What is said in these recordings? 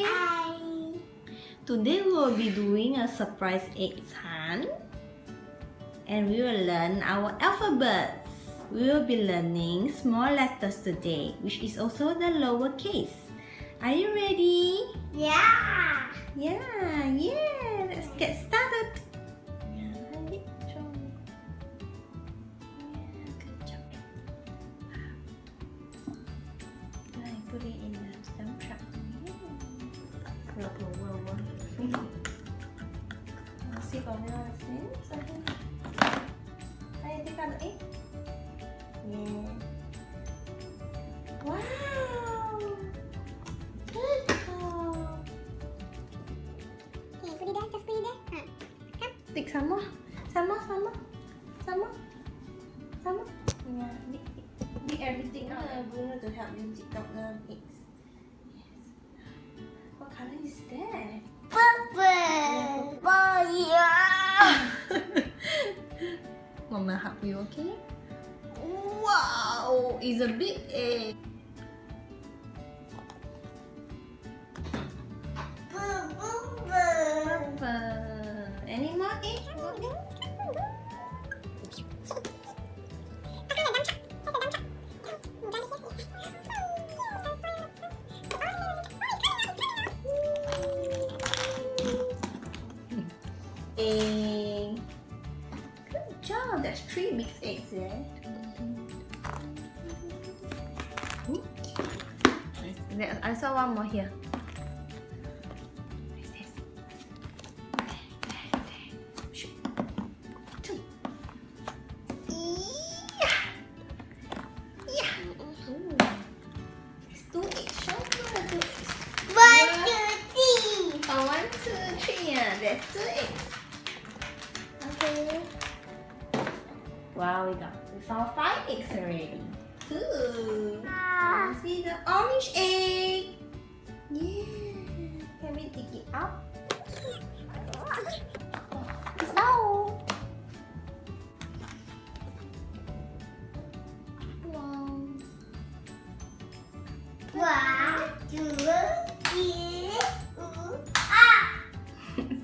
Hi! Today we will be doing a surprise egg hunt and we will learn our alphabets. We will be learning small letters today, which is also the lowercase. Are you ready? Yeah! Yeah, let's get started. Good job. Put it in the stamp trap. See còn nữa là xíu sao thế? Đây take out the egg. Yeah. Wow. Good job. Okay, put it there, just put it there. Come. Take some more. Yeah. Dig everything out. Bruno to help you dig out the eggs. Yes. What color is that? Purple! Oh, yeah! Mama help you, okay? Wow, it's a big egg. Any more egg? Egg. Good job. That's 3 big eggs there. I saw one more here. What is this? Two. Yeah. Ooh. It's 2 eggs. Show me the 2 eggs. 1, 2, 3! Oh, 1, 2, 3. Yeah, that's 2 eggs. Okay. Wow, we found 5 eggs already. Cool. See the orange egg. Yeah. Can we dig it out? No. Wow. 1, 2, 3,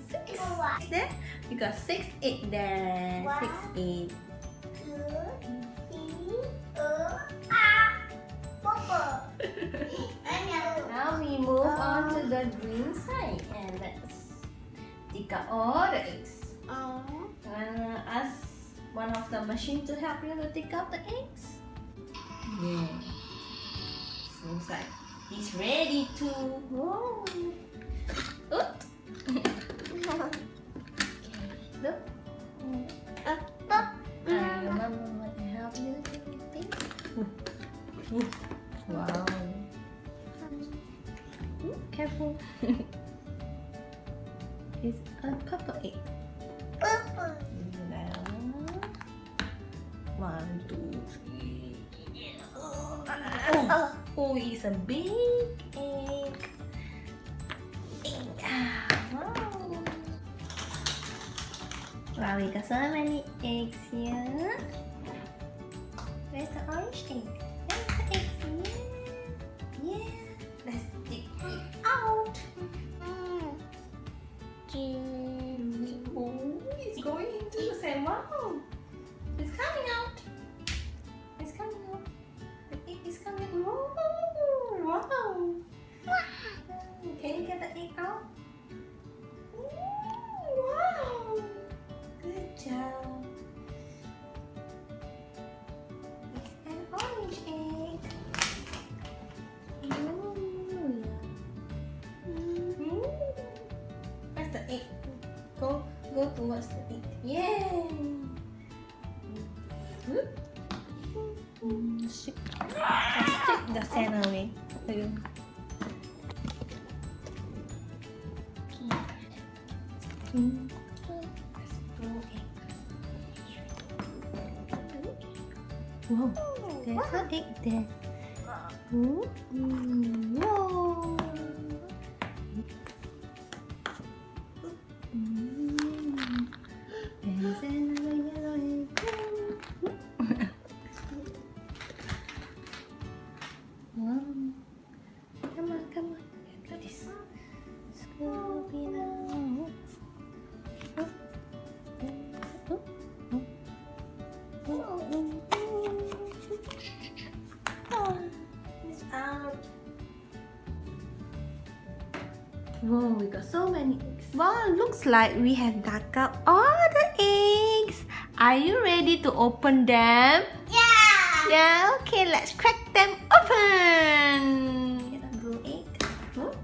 6. There? We got 6 eggs there. Wow. 6 eggs. 2, 3, purple. Now we move on to the green side and let's dig out all the eggs. Wanna ask one of the machine to help you to dig out the eggs? Yeah. Seems like he's ready to. Whoa. Oop. Look. Your mom want to help you to dig. Wow. Ooh, careful. It's a purple egg. Purple. 1, 2, 3. Oh, it's a big egg. Wow. Wow, we got so many eggs here. Where's the orange egg? Where's the eggs here? Yeah. Let's dig it out. Oh, it's going into the same. Wow. It's coming out. It's coming out. The egg is coming. Whoa. Wow. Can you get the egg out? Wow. Good job. It's an orange egg. Where's the egg? Go towards the egg. Yay! Stick the sand away. Okay. Whoa, there's an egg there. Whoa. There's another yellow egg. Wow. Come on. Look at this. It's out. Whoa, we got so many eggs. Wow, looks like we have dug out all the eggs. Are you ready to open them? Yeah. Yeah, okay, let's crack them open. Get a blue egg. Oh.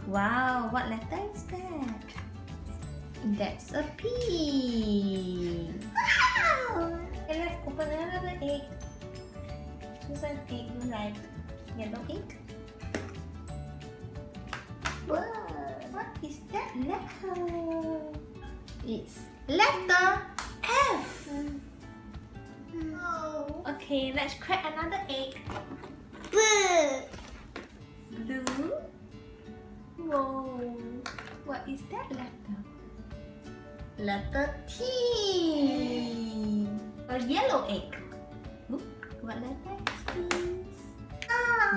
Wow, what letter is that? That's a P. Wow. Okay, let's open another egg. Choose an egg you like. Yellow egg. What is that letter? It's letter F. Oh. Okay, let's crack another egg. Blue. Blue. Whoa. What is that letter? Letter T. A yellow egg. Look, what letter is this?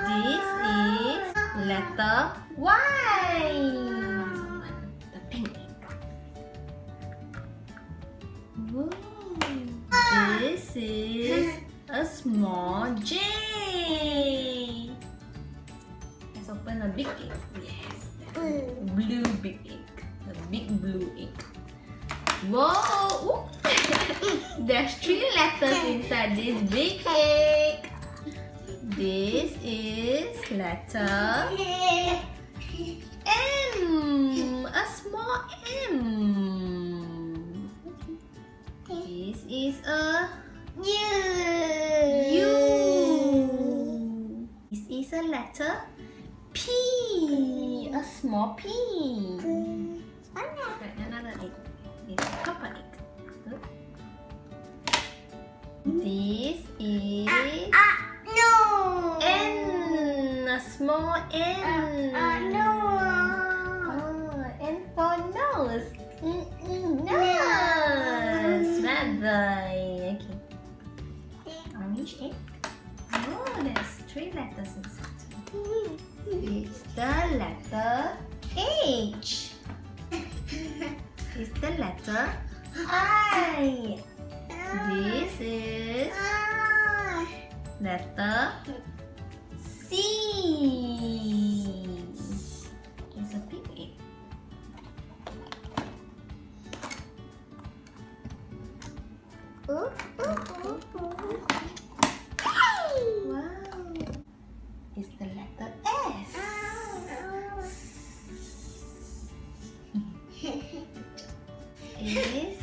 This is letter Y. The pink egg. Whoa. This is a small J. Let's open a big egg. Yes. Blue big egg. A big blue egg. Whoa! There's 3 letters inside this big egg. This is letter M. A small M. This is a U. This is a letter P. A small P. Right, another egg. It's a purple egg. Look. This is No. N. A small N. No. Oh, N for nose. Nose. Bye bye. Okay. Orange egg. Oh, there's 3 letters inside. It's the letter H. It's the letter I. This is letter C. It's a big egg. Wow. It's the letter S. Is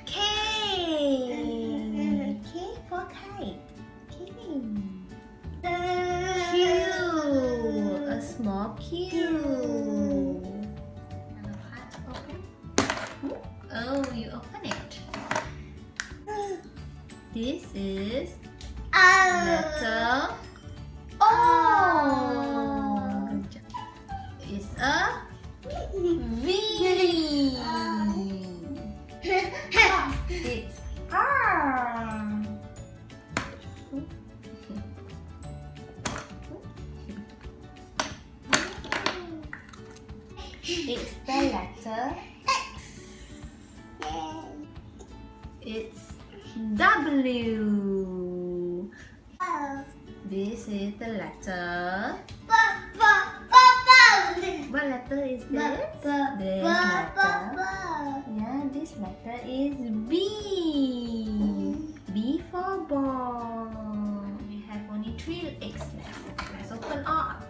K. K for kite. K. Q. A small Q. Another part open. Oh, you open it. This is letter O. Good job. It's a V. It's R. It's the letter X. It's W. This is the letter. What letter is this? This letter. Yeah, this letter is B. B for ball. We have only 3 eggs left. Let's open all up.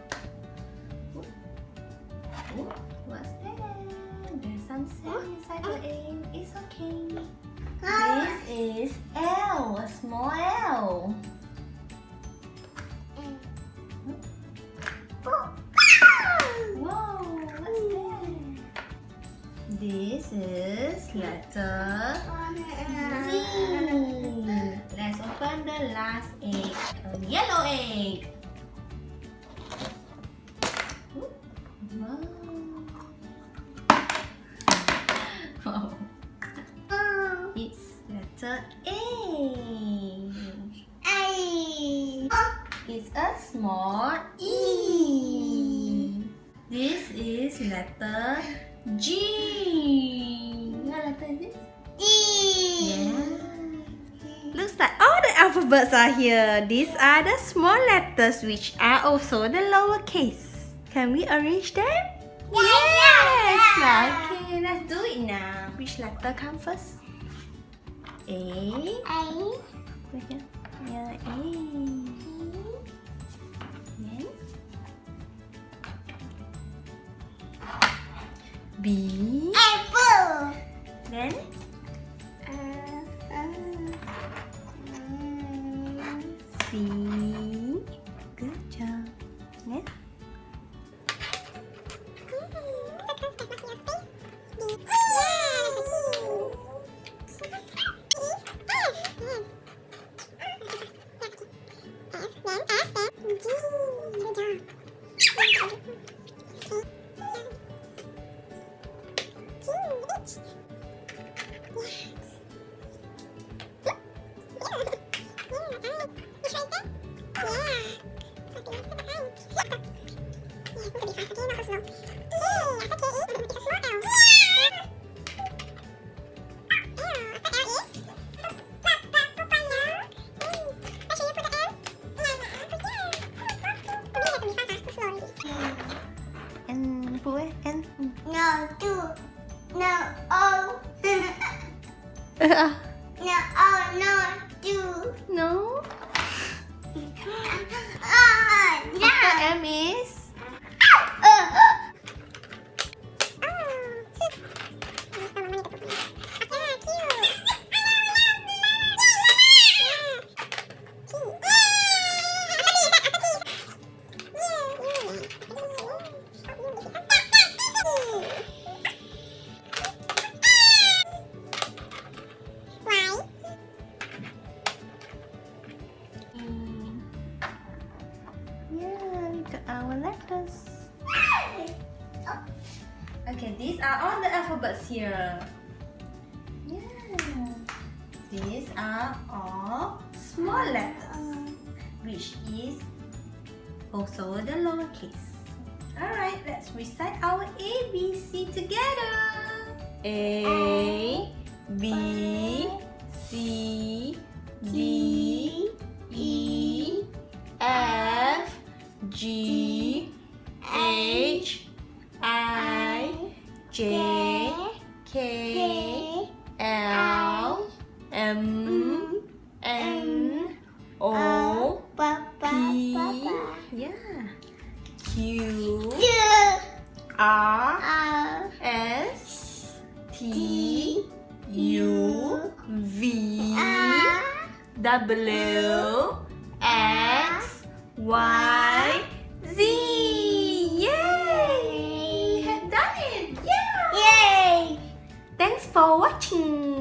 Oh, what's that? There's some sand inside the egg. It's okay. This is L, a small L. Whoa, what's that? This is letter Z. Let's open the last egg, a yellow egg. Wow. Wow. It's letter A. It's a small E. is letter G. What letter is it? D. Yeah. Looks like all the alphabets are here. These are the small letters which are also the lowercase. Can we arrange them? Yes! Okay, let's do it now. Which letter comes first? A. A. Yeah, A. Then B. Apple. Then C. Good job. Then and put it and No, two. No, oh. No, oh, no, two. no. No. The M is yeah, we got our letters. Okay, these are all the alphabets here. Yeah. These are all small letters, which is also the lowercase. Alright, let's recite our ABC together. A, B, C, D, E, F, G, H, I, J, K, L, M, N, O, P, yeah, Q, R, S, T, U, V, W, X, Y, Z. Yay! We have done it! Yeah! Yay! Thanks for watching.